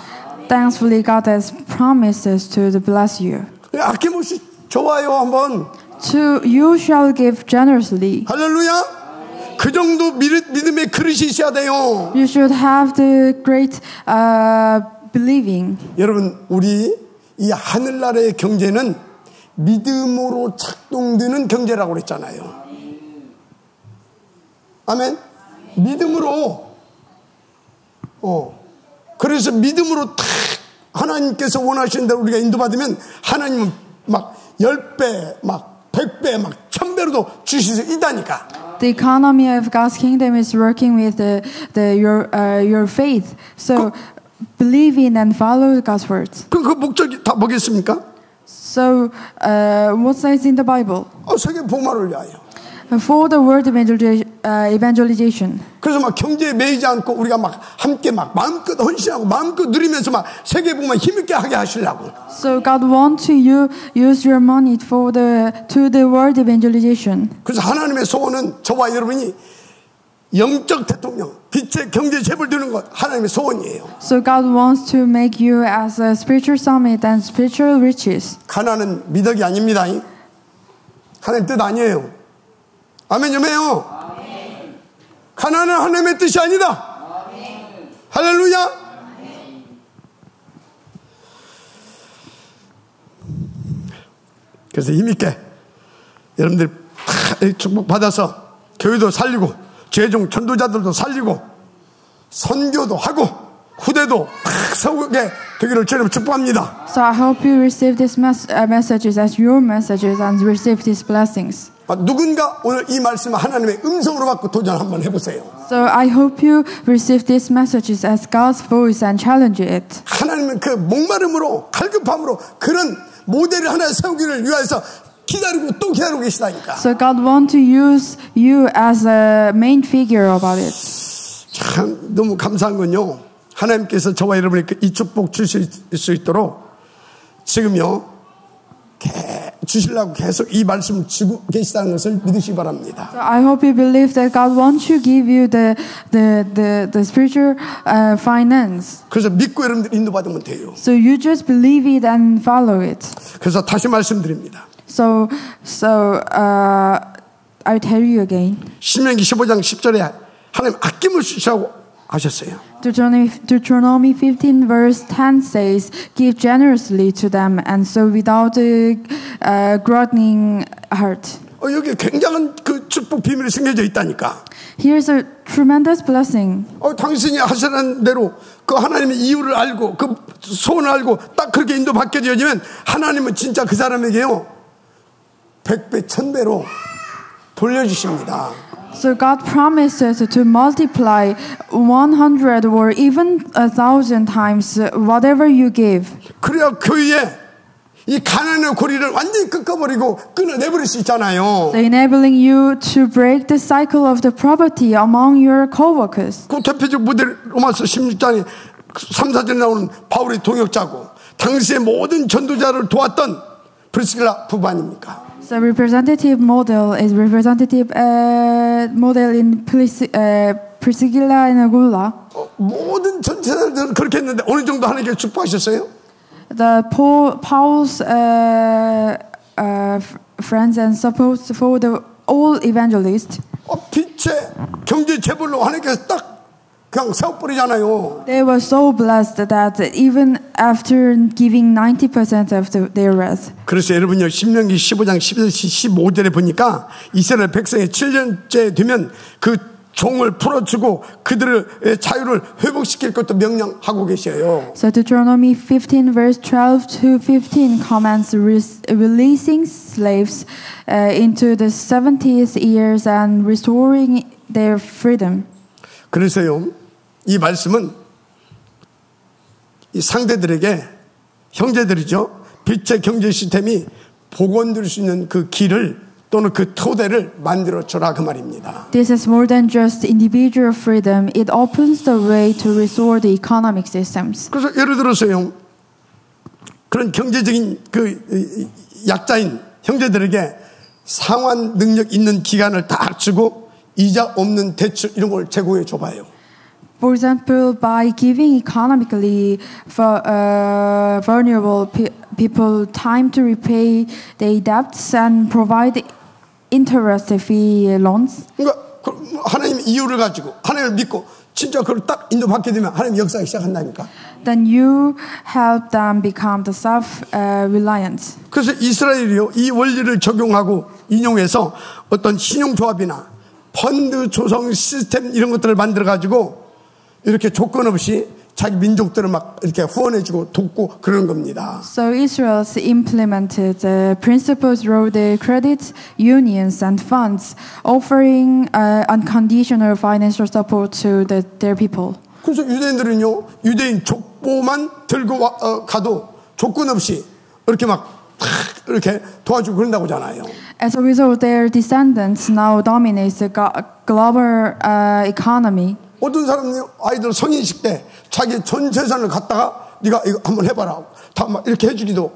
Thankfully, God has promises to bless you. 아낌없이 좋아요 한번. To you shall give generously. 할렐루야. 그 정도 믿음의 그릇이 있어야 돼요. You should have the great believing. 여러분, 우리 이 하늘나라의 경제는 믿음으로 작동되는 경제라고 그랬잖아요. 아멘. 믿음으로. 그래서 믿음으로 탁 하나님께서 원하시는 대로 우리가 인도받으면 하나님은 막 10배, 막 100배, 막 1000배로도 주실 수 있다니까. The economy of God's kingdom is working with your faith. So believe in and follow God's words. 그 목적이 다 뭐겠습니까? So what says in the Bible? 세계 복음화를 위하여. For the word evangelization. 그래서 막 경제에 매이지 않고 우리가 막 함께 막 마음껏 헌신하고 마음껏 누리면서 막 세계 복음화 힘있게 하게 하시려고. So God wants you use your money to the word evangelization. 그래서 하나님의 소원은 저와 여러분이 영적 대통령, 빛의 경제 재벌 되는 것 하나님의 소원이에요. So God wants to make you as a spiritual summit and spiritual riches. 가난은 미덕이 아닙니다. 하나님 뜻 아니에요. 아멘 좀 해요. 아멘. 가난은 하나님의 뜻이 아니다. 아멘. 할렐루야. 아멘. 그래서 힘있게 여러분들 축복 받아서 교회도 살리고 죄종 전도자들도 살리고 선교도 하고 후대도 세우게 되기를 주님 축복합니다. So I hope you receive these messages as your messages and receive these blessings. 누군가 오늘 이 말씀을 하나님의 음성으로 받고 도전 한번 해보세요. So I hope you receive these messages as God's voice and challenge it. 하나님은 그 목마름으로 갈급함으로 그런 모델을 하나 세우기를 위해서 기다리고 또 기다리고 계시다니까. So God wants to use you as a main figure about it. 참 너무 감사한 건요, 하나님께서 저와 여러분에게 이 축복 주실 수 있도록 지금요 주시려고 계속 이 말씀을 주고 계시다는 것을 믿으시기 바랍니다. So I hope you believe that God wants to give you the spiritual finance. 그래서 믿고 여러분들 인도받으면 돼요. So you just believe it and follow it. 그래서 다시 말씀드립니다. So I tell you again. 신명기 15장 10절에 하나님 아낌없이 주시라고 하셨어요. Deuteronomy 15 verse 10 says, "Give generously to them, and so without a grudging heart." 여기 굉장한 그 축복 비밀이 숨겨져 있다니까. Here's a tremendous blessing. 당신이 하시는 대로 그 하나님의 이유를 알고 그 소원을 알고 딱 그렇게 인도받게 되어지면 하나님은 진짜 그 사람에게요 100배 1000배로 돌려주십니다. So God promises to multiply 100 or even 1,000 times whatever you give. 그래야 교회에 이 가난의 고리를 완전히 끊어버리고 끊어내버릴 수 있잖아요. So enabling you to break the cycle of the poverty among your co-workers. 그 대표적 모델 로마서 16장에 3, 4절에 나오는 바울의 동역자고 당시의 모든 전도자를 도왔던 브리스길라 부부 아닙니까? So representative model is representative model in Priscilla and Aquila. 모든 전도자들은 그렇게 했는데 어느 정도 하나님께 축복하셨어요? The Paul's friends and supposed for the all evangelists. 빛의 경제 재벌로 하나님께서 딱 그냥 세워버리잖아요. They were so blessed that even after giving 90% of their wealth. 그래서 여러분요 신명기 15장 15절에 보니까 이스라엘 백성이 7년째 되면 그 종을 풀어주고 그들의 자유를 회복시킬 것도 명령하고 계셔요. So Deuteronomy 15 verse 12 to 15 commands releasing slaves into the 70th years and restoring their freedom. 그래서요 이 말씀은 이 상대들에게 형제들이죠 빛의 경제 시스템이 복원될 수 있는 그 길을 또는 그 토대를 만들어줘라 그 말입니다. This is more than just individual freedom. It opens the way to restore the economic systems. 그래서 예를 들어서요. 그런 경제적인 그 약자인 형제들에게 상환 능력 있는 기간을 딱 주고 이자 없는 대출 이런 걸 제공해 줘봐요. For example, by giving economically vulnerable people time to repay their debts and provide interest-free loans. 그러니까 하나님의 이유를 가지고 하나님을 믿고 진짜 그걸 딱 인도받게 되면 하나님 역사하기 시작한다니까. Then you help them become the self-reliant. 그래서 이스라엘이요 이 원리를 적용하고 인용해서 어떤 신용조합이나 펀드 조성 시스템 이런 것들을 만들어 가지고 이렇게 조건 없이 자기 민족들을 막 이렇게 후원해주고 돕고 그러는 겁니다. So Israel's implemented principles through the credit unions and funds, offering unconditional financial support to their people. 그래서 유대인들은요, 유대인 족보만 들고 가도 조건 없이 이렇게 막 이렇게 도와주고 그런다고 하잖아요. As a result, their descendants now dominate the global economy. 어떤 사람이 아이들 성인식 때 자기 전 재산을 갖다가 네가 이거 한번 해봐라 다 막 이렇게 해주기도.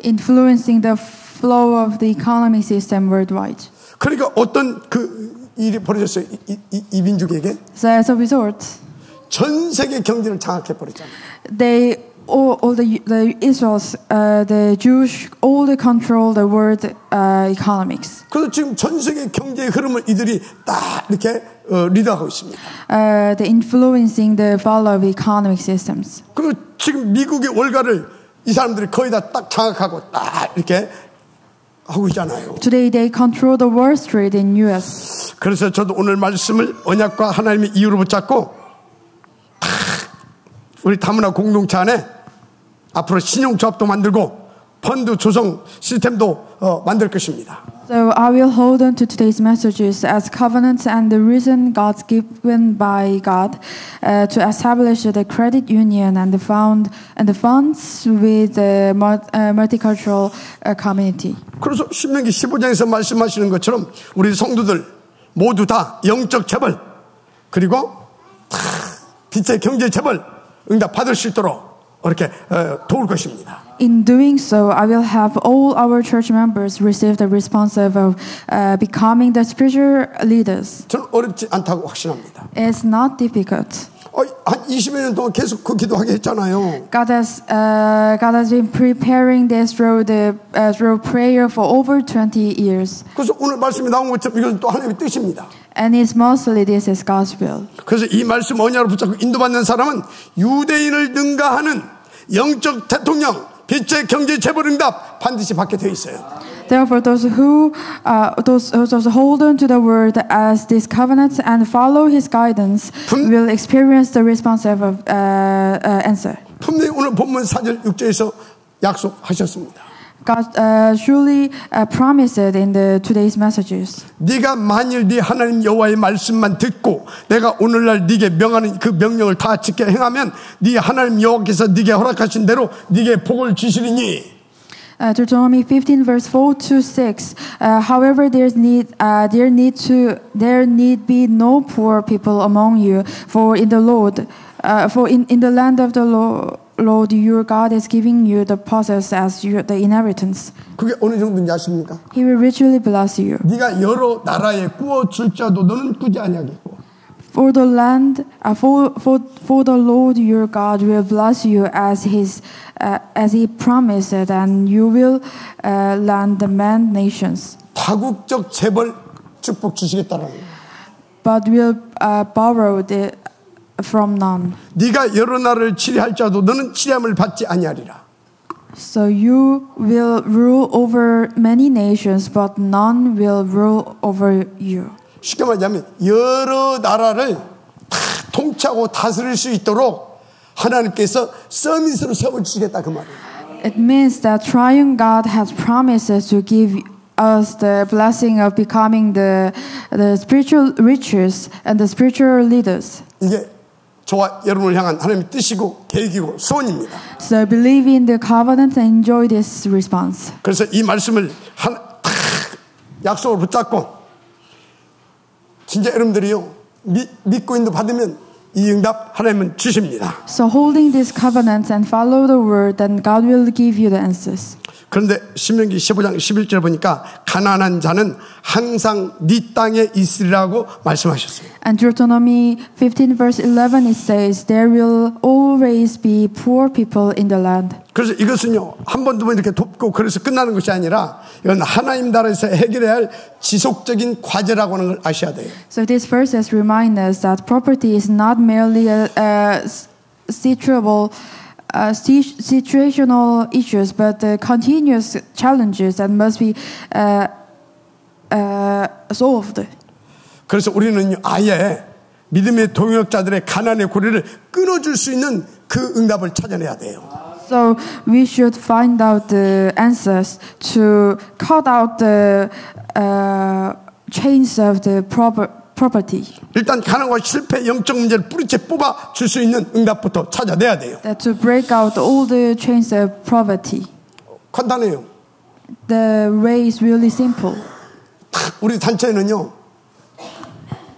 Influencing the flow of the economic system worldwide. 그러니까 어떤 그 일이 벌어졌어요 이 민족에게. So as a result, 전 세계 경제를 장악해 버렸잖아요. All the Israels, the Jewish, all they control the world economics. 그래서 지금 전 세계 경제의 흐름을 이들이 딱 이렇게 리드하고 있습니다. The influencing the flow of economic systems. 그리고 지금 미국의 월가를 이 사람들이 거의 다 딱 장악하고 딱 이렇게 하고 있잖아요. Today they control the Wall Street in U.S. 그래서 저도 오늘 말씀을 언약과 하나님의 이유로 붙잡고 우리 다문화 공동체 안에 앞으로 신용조합도 만들고 펀드 조성 시스템도 만들 것입니다. So I will hold on to today's messages as covenants and the reason God's given by God to establish the credit union and the funds with the multicultural community. 그래서 신명기 15장에서 말씀하시는 것처럼 우리 성도들 모두 다 영적 재벌 그리고 빛의 경제 재벌 응답 받을 수 있도록 이렇게 도울 것입니다. In doing so, I will have all our church members receive the response of becoming the spiritual leaders. 저는 어렵지 않다고 확신합니다. It's not difficult. 한 20여 년 동안 계속 그 기도하게 했잖아요. God has been preparing this through prayer for over 20 years. 그래서 오늘 말씀이 나온 것처럼 이것은 또 하나님의 뜻입니다. And it's mostly this is God's will. 그래서 이 말씀 언약으로 붙잡고 인도받는 사람은 유대인을 능가하는 영적 대통령 빛의 경제 재벌 응답 반드시 받게 돼 있어요. Therefore, those who hold on to the word as this covenant and follow his guidance will experience the responsive answer. 분명히 오늘 본문 4절 6절에서 약속하셨습니다. God surely promised it in today's messages. 네가 만일 네 하나님 여호와의 말씀만 듣고 내가 오늘날 네게 명하는 그 명령을 다 지켜 행하면 네 하나님 여호와께서 네게 허락하신 대로 네게 복을 주시리니. Deuteronomy 15 verse 4 to 6. However, there need be no poor people among you, for in the Lord, in the land of the Lord your God is giving you the possess as the inheritance. 그게 어느 정도인지 아십니까? He will richly bless you. 네가 여러 나라에 구워 줄 자도 너는 꾸지 아니하겠고. For the land, for the Lord your God will bless you as He promised, and you will land the man nations. 다국적 재벌 축복 주시겠다라는 거예요. But will borrow from none. 네가 여러 나라를 치리할 자도 너는 치리함을 받지 아니하리라. So you will rule over many nations, but none will rule over you. 쉽게 말하자면 여러 나라를 다 통치하고 다스릴 수 있도록 하나님께서 서밋으로 세워주시겠다 그 말이에요. It means that triune God has promised to give us the blessing of becoming the spiritual riches and the spiritual leaders. 이게 저와 여러분을 향한 하나님의 뜻이고 계획이고 소원입니다. So believe in the covenant and enjoy this response. 그래서 이 말씀을 약속을 붙잡고 진짜 여러분들이요 믿고 인도 받으면 이 응답 하나님은 주십니다. So holding this covenant and follow the word, then God will give you the answers. 그런데 신명기 15장 11절 보니까 가난한 자는 항상 네 땅에 있으리라고 말씀하셨어요. And Deuteronomy 15 verse 11 it says there will always be poor people in the land. 그래서 이것은요 한 번 두 번 이렇게 돕고 그래서 끝나는 것이 아니라 이건 하나님 나라에서 해결해야 할 지속적인 과제라고 하는 걸 아셔야 돼요. So this verse has remind us that property is not merely a situational issues, but the continuous challenges that must be solved. 그래서 우리는 아예 믿음의 동역자들의 가난의 고리를 끊어줄 수 있는 그 응답을 찾아내야 돼요. So we should find out the answers to cut out the chains of the property. 일단 가난과 실패 영적 문제를 뿌리째 뽑아 줄 수 있는 응답부터 찾아내야 돼요. That to break out all the chains of poverty. 간단해요. The way is really simple. 우리 단체에는요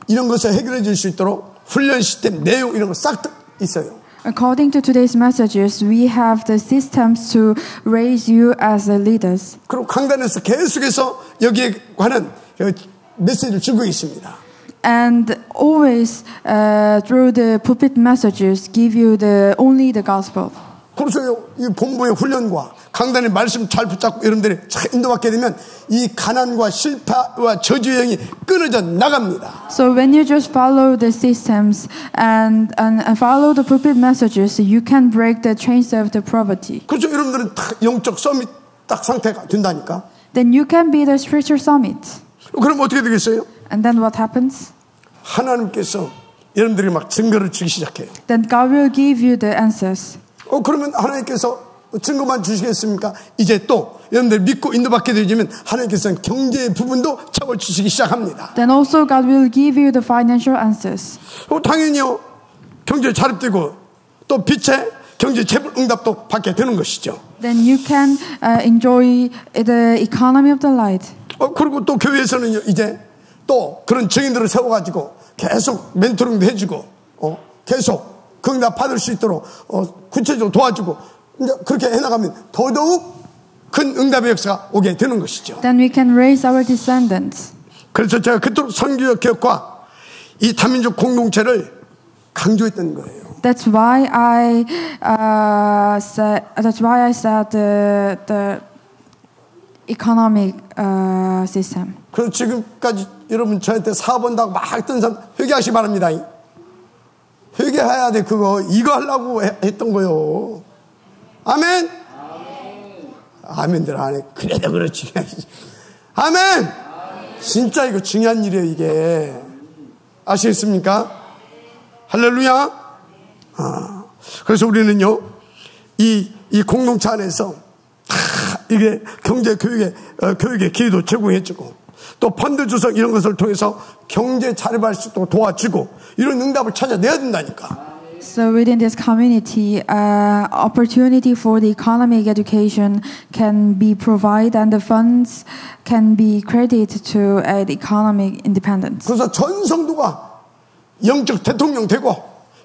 이런 것을 해결해 줄 수 있도록 훈련 시스템 내용 이런 거 싹 있어요. According to today's messages, we have the systems to raise you as the leaders. 그리고 강단에서 계속해서 여기에 관한 메시지를 주고 있습니다. And always through the pulpit messages give you only the gospel. 그래서 이 본부의 훈련과 강단의 말씀 잘 붙잡고 여러분들이 잘 인도받게 되면 이 가난과 실패와 저주형이 끊어져 나갑니다. So when you just follow the systems and follow the pulpit messages, you can break the chains of the poverty. 그렇죠. 여러분들은 딱 영적 서밋 딱 상태가 된다니까. Then you can be the spiritual summit. 그럼 어떻게 되겠어요? And then what happens? 하나님께서 여러분들이 막 증거를 주기 시작해요. Then God will give you the answers. 그러면 하나님께서 증거만 주시겠습니까? 이제 또 여러분들 믿고 인도받게 되면 하나님께서는 경제의 부분도 차고 주시기 시작합니다. Then also God will give you the financial answers. 당연히요. 경제 자립되고 또 빛의 경제 재벌 응답도 받게 되는 것이죠. Then you can enjoy the economy of the light. 그리고 또 교회에서는요 이제 또 그런 증인들을 세워가지고 계속 멘토링도 해주고 계속 그 응답 받을 수 있도록 구체적으로 도와주고 이제 그렇게 해나가면 더더욱 큰 응답의 역사가 오게 되는 것이죠. Then we can raise our descendants. 그래서 제가 그토록 선교적 개혁과 이 다민족 공동체를 강조했던 거예요. That's why I said the economic system. 그래서 지금까지 여러분 저한테 사업한다고 막 했던 사람 회개하시기 바랍니다. 회개해야 돼. 이거 하려고 했던 거요. 아멘. 아멘들 안 해. 그래도 그렇지. 아멘! 진짜 이거 중요한 일이에요, 이게. 아시겠습니까? 할렐루야! 그래서 우리는요, 이 공동체 안에서, 이게 경제 교육의 기회도 제공해주고, 또 펀드 조성 이런 것을 통해서 경제 자립할 수 있도록 도와주고, 이런 응답을 찾아내야 된다니까. So within this community, opportunity for the economic education can be provided, and the funds can be credited to the economic independence. 그래서 전 성도가 영적 대통령 되고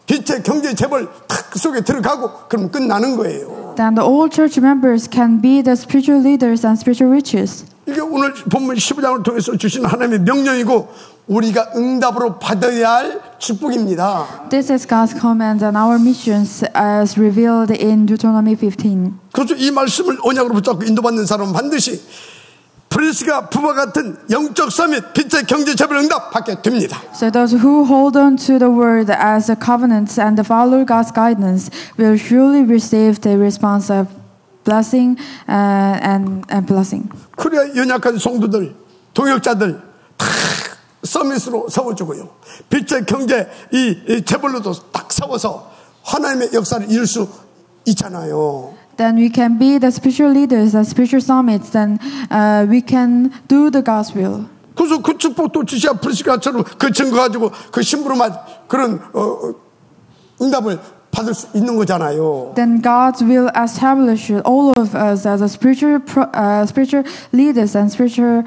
빛의 경제 재벌 탁 속에 들어가고 그럼 끝나는 거예요. Then all church members can be the spiritual leaders and spiritual riches. 이게 오늘 본문 15장을 통해서 주신 하나님의 명령이고 우리가 응답으로 받아야 할 축복입니다. This is God's command and our missions as revealed in Deuteronomy 15. 그래서 이 말씀을 언약으로 붙잡고 인도받는 사람은 반드시 프리스가 부와 같은 영적 서밋 빛의 경제 재벌 응답 받게 됩니다. So those who hold on to the word as a covenant and follow God's guidance will surely receive the response of blessing and blessing. 그래야 연약한 성도들, 동역자들 다 서밋으로 세워주고요. 빛의 경제 이 재벌로도 딱 세워서 하나님의 역사를 이룰 수 있잖아요. Then we can be the spiritual leaders and spiritual summits. Then we can do the God's will. 그래서 그 축복도 지시아 프리스가처럼 그 증거 가지고 그 신부로만 그런 응답을 받을 수 있는 거잖아요. Then God will establish all of us as a spiritual leaders and spiritual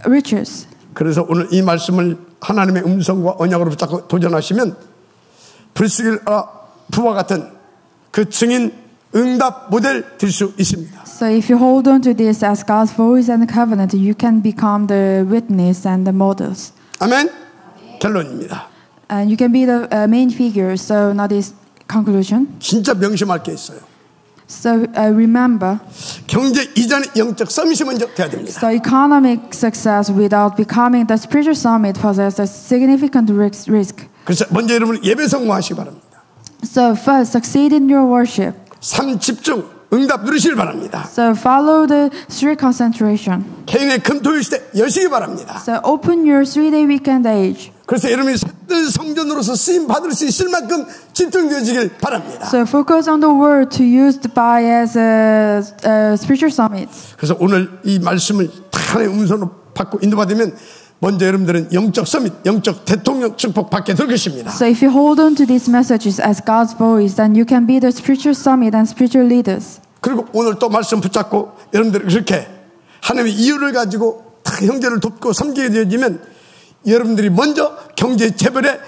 riches. 그래서 오늘 이 말씀을 하나님의 음성과 언약으로 붙잡고 도전하시면 프리스길라 부와 같은 그 증인 응답 모델 될 수 있습니다. So if you hold on to this as God's voice and covenant, you can become the witness and the models. 아멘. 결론입니다. And you can be the main figure. So now this conclusion. 진짜 명심할 게 있어요. So remember. 경제 이전의 영적 서밋이 먼저 돼야 됩니다. So economic success without becoming the spiritual summit poses a significant risk. 그래서 먼저 여러분 예배 성공하시기 바랍니다. So first, succeed in your worship. 3 집중 응답 누리시길 바랍니다. So follow the strict concentration. 개인의 금토일 시대 여시기 바랍니다. So open your 3-day weekend age. 그래서 여러분이 새 성전으로서 쓰임 받을 수 있을 만큼 집중되어지길 바랍니다. So focus on the word to use by as a spiritual summit. 그래서 오늘 이 말씀을 하나님의 음성으로 받고 인도받으면 먼저 여러분들은 영적 서밋, 영적 대통령 축복 받게 될 것입니다. So if you hold on to these messages as God's voice, then you can be the spiritual summit and spiritual leaders. 그리고 오늘 또 말씀 붙잡고 여러분들이 그렇게 하나님의 이유를 가지고 다 형제를 돕고 섬기게 되어지면 여러분들이 먼저 경제 재벌의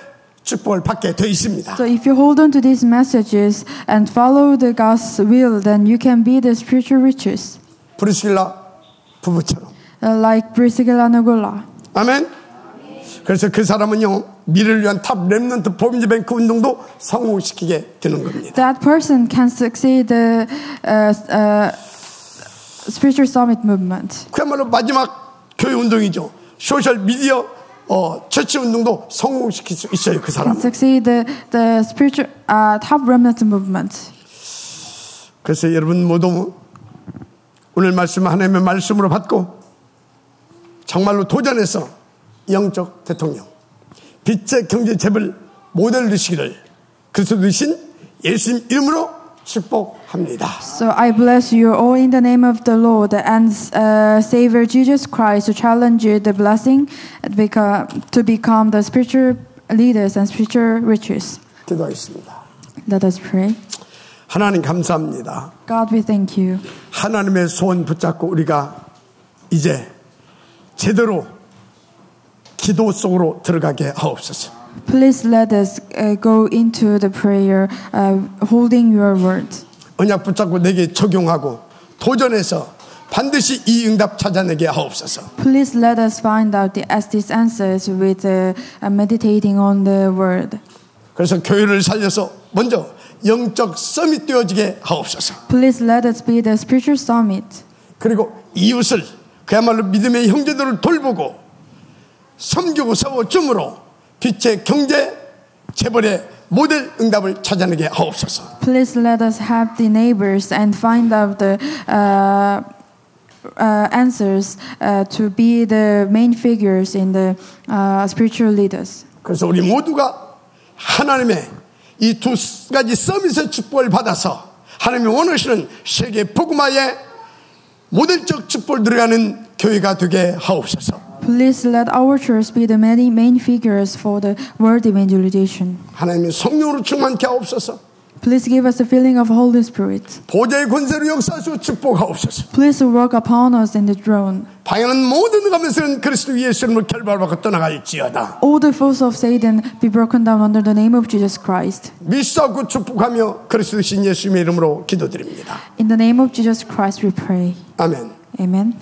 축복을 받게 되어 있습니다. So if you hold on to these messages and follow the God's will, then you can be the spiritual riches. 프리스길라 부부처럼. Like Priscilla and Aquila. 아멘. 그래서 그 사람은요 미래를 위한 탑 렘넌트 포인트 뱅크 운동도 성공시키게 되는 겁니다. That person can succeed the spiritual summit movement. 그야말로 마지막 교회 운동이죠. 소셜 미디어 처치 운동도 성공시킬 수 있어요. 그 사람. Can succeed the spiritual top remnant movement. 그래서 여러분 모두 오늘 말씀 하나님의 말씀으로 받고 정말로 도전해서 영적 대통령, 빛의 경제 재벌 모델 되시기를 그리스도 되신 예수님 이름으로 축복합니다. So I bless you all in the name of the Lord and Savior Jesus Christ to challenge you the blessing to become the spiritual leaders and spiritual riches. 기도하겠습니다. Let us pray. 하나님 감사합니다. God, we thank you. 하나님의 소원 붙잡고 우리가 이제 제대로 기도 속으로 들어가게 하옵소서. Please let us go into the prayer holding your word. 언약 붙잡고 내게 적용하고 도전해서 반드시 이 응답 찾아내게 하옵소서. Please let us find out these answers with meditating on the word. 그래서 교회를 살려서 먼저 영적 서밋 되어지게 하옵소서. Please let us be the spiritual summit. 그리고 이웃을 그야말로 믿음의 형제들을 돌보고 섬기고 세워줌으로 빛의 경제 재벌의 모델 응답을 찾아내게 하옵소서. Please let us have the neighbors and find out the answers to be the main figures in the spiritual leaders. 그래서 우리 모두가 하나님의 이 두 가지 서밋의 축복을 받아서 하나님이 원하시는 세계 복음화의 모델적 축복을 누려가는 교회가 되게 하옵소서. Please let our church be the main figures for the world evangelization. 하나님의 성령으로 충만케 하옵소서. Please give us the filling of Holy Spirit. 보좌의 권세로 역사하시고 축복하옵소서. Please work upon us in the throne. 방향은 모든 가면서는 그리스도 예수님을 결박받고 떠나갈지어다. All the foes of Satan be broken down under the name of Jesus Christ. 믿사옵고 축복하며 그리스도 신 예수님의 이름으로 기도드립니다. In the name of Jesus Christ we pray. 아멘. Amen.